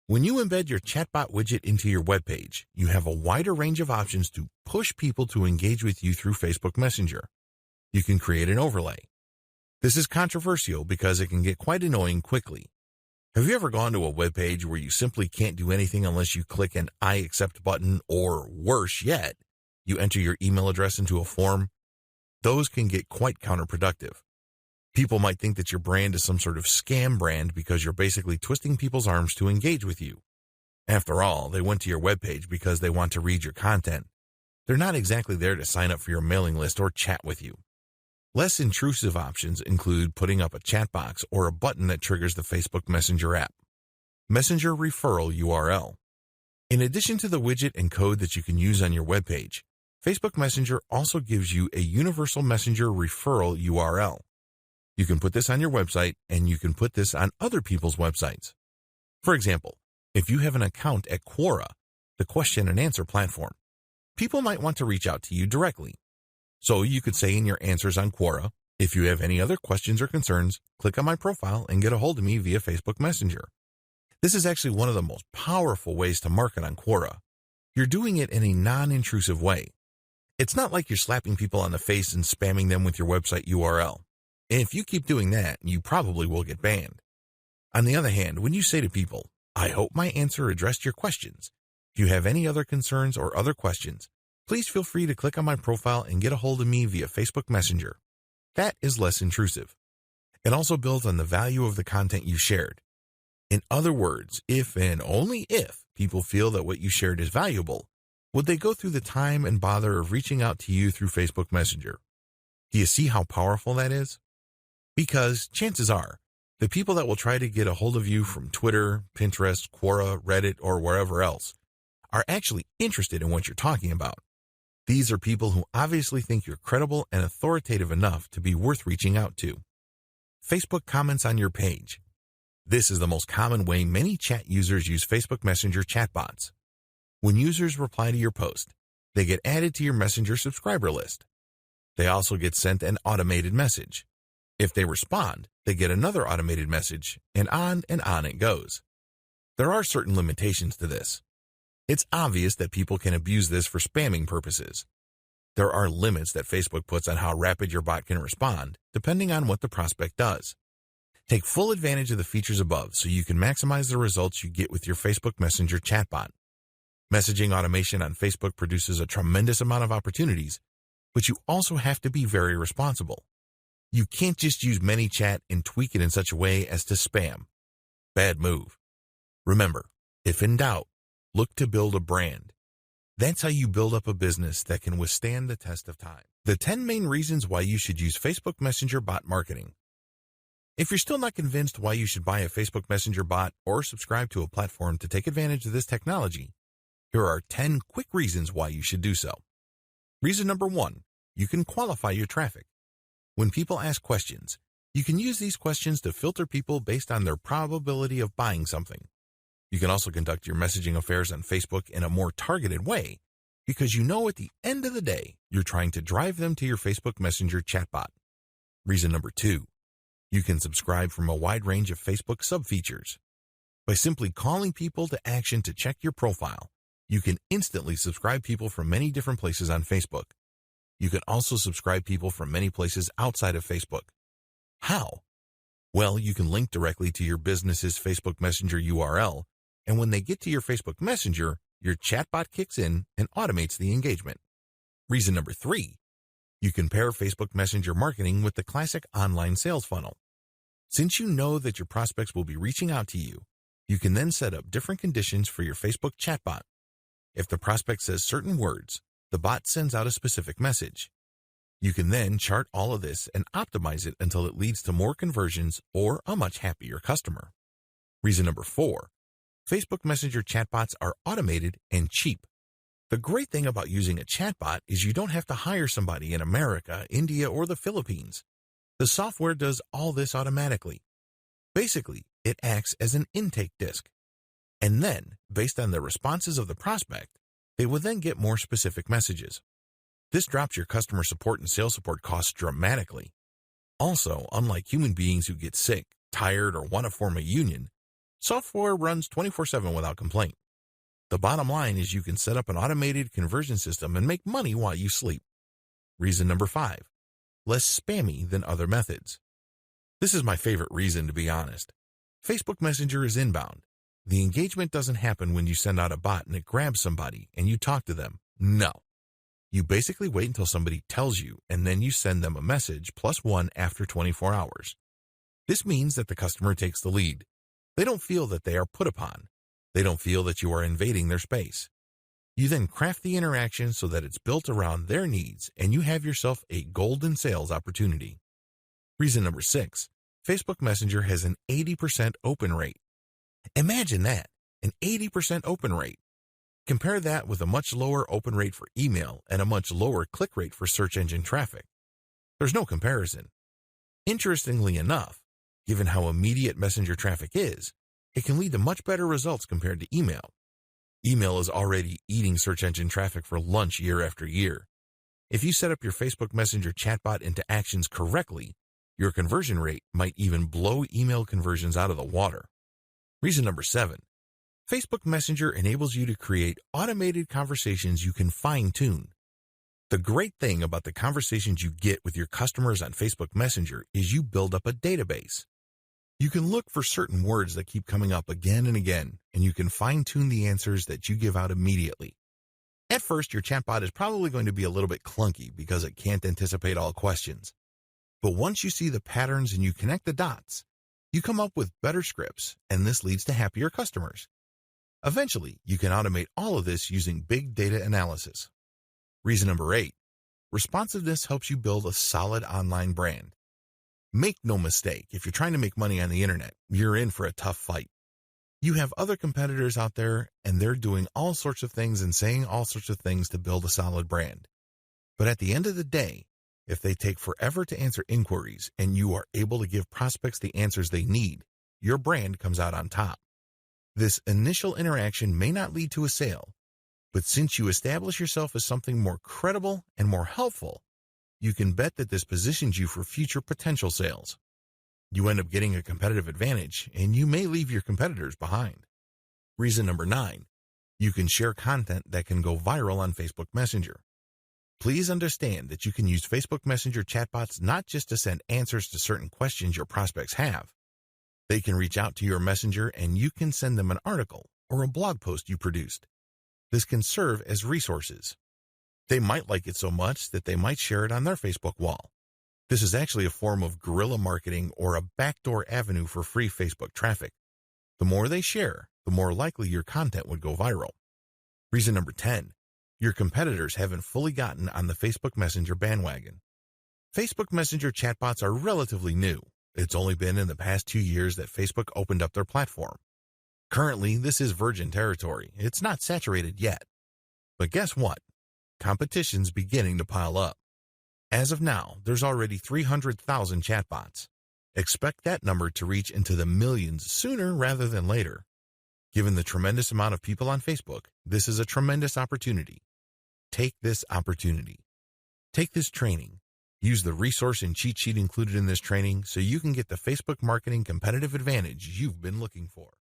When you embed your chatbot widget into your web page, you have a wider range of options to push people to engage with you through Facebook Messenger. You can create an overlay. This is controversial because it can get quite annoying quickly. Have you ever gone to a web page where you simply can't do anything unless you click an I accept button, or worse yet, you enter your email address into a form? Those can get quite counterproductive. People might think that your brand is some sort of scam brand because you're basically twisting people's arms to engage with you. After all, they went to your webpage because they want to read your content. They're not exactly there to sign up for your mailing list or chat with you. Less intrusive options include putting up a chat box or a button that triggers the Facebook Messenger app. Messenger referral URL. In addition to the widget and code that you can use on your webpage, Facebook Messenger also gives you a universal messenger referral URL. You can put this on your website, and you can put this on other people's websites. For example, if you have an account at Quora, the question and answer platform, people might want to reach out to you directly. So you could say in your answers on Quora, if you have any other questions or concerns, click on my profile and get a hold of me via Facebook Messenger. This is actually one of the most powerful ways to market on Quora. You're doing it in a non-intrusive way. It's not like you're slapping people on the face and spamming them with your website URL. And if you keep doing that, you probably will get banned. On the other hand, when you say to people, I hope my answer addressed your questions. If you have any other concerns or other questions, please feel free to click on my profile and get a hold of me via Facebook Messenger. That is less intrusive. It also builds on the value of the content you shared. In other words, if and only if people feel that what you shared is valuable, would they go through the time and bother of reaching out to you through Facebook Messenger? Do you see how powerful that is? Because chances are, the people that will try to get a hold of you from Twitter, Pinterest, Quora, Reddit, or wherever else are actually interested in what you're talking about. These are people who obviously think you're credible and authoritative enough to be worth reaching out to. Facebook comments on your page. This is the most common way many chat users use Facebook Messenger chatbots. When users reply to your post, they get added to your Messenger subscriber list. They also get sent an automated message. If they respond, they get another automated message, and on it goes. There are certain limitations to this. It's obvious that people can abuse this for spamming purposes. There are limits that Facebook puts on how rapid your bot can respond, depending on what the prospect does. Take full advantage of the features above so you can maximize the results you get with your Facebook Messenger chatbot. Messaging automation on Facebook produces a tremendous amount of opportunities, but you also have to be very responsible. You can't just use ManyChat and tweak it in such a way as to spam. Bad move. Remember, if in doubt, look to build a brand. That's how you build up a business that can withstand the test of time. The 10 main reasons why you should use Facebook Messenger bot marketing. If you're still not convinced why you should buy a Facebook Messenger bot or subscribe to a platform to take advantage of this technology, here are 10 quick reasons why you should do so. Reason number 1, you can qualify your traffic. When people ask questions, you can use these questions to filter people based on their probability of buying something. You can also conduct your messaging affairs on Facebook in a more targeted way because you know at the end of the day, you're trying to drive them to your Facebook Messenger chatbot. Reason number 2, you can subscribe from a wide range of Facebook sub-features. By simply calling people to action to check your profile, You can instantly subscribe people from many different places on Facebook. You can also subscribe people from many places outside of Facebook. How? Well, you can link directly to your business's Facebook Messenger URL, and when they get to your Facebook Messenger, your chatbot kicks in and automates the engagement. Reason number 3, you can pair Facebook Messenger marketing with the classic online sales funnel. Since you know that your prospects will be reaching out to you, you can then set up different conditions for your Facebook chatbot. If the prospect says certain words, the bot sends out a specific message. You can then chart all of this and optimize it until it leads to more conversions or a much happier customer. Reason number 4, Facebook Messenger chatbots are automated and cheap. The great thing about using a chatbot is you don't have to hire somebody in America, India, or the Philippines. The software does all this automatically. Basically, it acts as an intake disk. And then, based on the responses of the prospect, they will then get more specific messages. This drops your customer support and sales support costs dramatically. Also, unlike human beings who get sick, tired, or want to form a union, software runs 24/7 without complaint. The bottom line is you can set up an automated conversion system and make money while you sleep. Reason number 5, less spammy than other methods. This is my favorite reason, to be honest. Facebook Messenger is inbound. The engagement doesn't happen when you send out a bot and it grabs somebody and you talk to them. No. You basically wait until somebody tells you, and then you send them a message +1 after 24 hours. This means that the customer takes the lead. They don't feel that they are put upon. They don't feel that you are invading their space. You then craft the interaction so that it's built around their needs, and you have yourself a golden sales opportunity. Reason number 6, Facebook Messenger has an 80% open rate. Imagine that, an 80% open rate. Compare that with a much lower open rate for email and a much lower click rate for search engine traffic. There's no comparison. Interestingly enough, given how immediate Messenger traffic is, it can lead to much better results compared to email. Email is already eating search engine traffic for lunch year after year. If you set up your Facebook Messenger chatbot into actions correctly, your conversion rate might even blow email conversions out of the water. Reason number 7, Facebook Messenger enables you to create automated conversations you can fine-tune. The great thing about the conversations you get with your customers on Facebook Messenger is you build up a database. You can look for certain words that keep coming up again and again, and you can fine-tune the answers that you give out immediately. At first, your chatbot is probably going to be a little bit clunky because it can't anticipate all questions. But once you see the patterns and you connect the dots, you come up with better scripts, and this leads to happier customers. Eventually, you can automate all of this using big data analysis. Reason number 8, responsiveness helps you build a solid online brand. Make no mistake, if you're trying to make money on the internet, you're in for a tough fight. You have other competitors out there, and they're doing all sorts of things and saying all sorts of things to build a solid brand. But at the end of the day, if they take forever to answer inquiries and you are able to give prospects the answers they need, your brand comes out on top. This initial interaction may not lead to a sale, but since you establish yourself as something more credible and more helpful, you can bet that this positions you for future potential sales. You end up getting a competitive advantage, and you may leave your competitors behind. Reason number 9, you can share content that can go viral on Facebook Messenger. Please understand that you can use Facebook Messenger chatbots not just to send answers to certain questions your prospects have. They can reach out to your messenger and you can send them an article or a blog post you produced. This can serve as resources. They might like it so much that they might share it on their Facebook wall. This is actually a form of guerrilla marketing or a backdoor avenue for free Facebook traffic. The more they share, the more likely your content would go viral. Reason number 10, your competitors haven't fully gotten on the Facebook Messenger bandwagon. Facebook Messenger chatbots are relatively new. It's only been in the past 2 years that Facebook opened up their platform. Currently, this is virgin territory. It's not saturated yet. But guess what? Competition's beginning to pile up. As of now, there's already 300,000 chatbots. Expect that number to reach into the millions sooner rather than later. Given the tremendous amount of people on Facebook, this is a tremendous opportunity. Take this opportunity. Take this training. Use the resource and cheat sheet included in this training so you can get the Facebook marketing competitive advantage you've been looking for.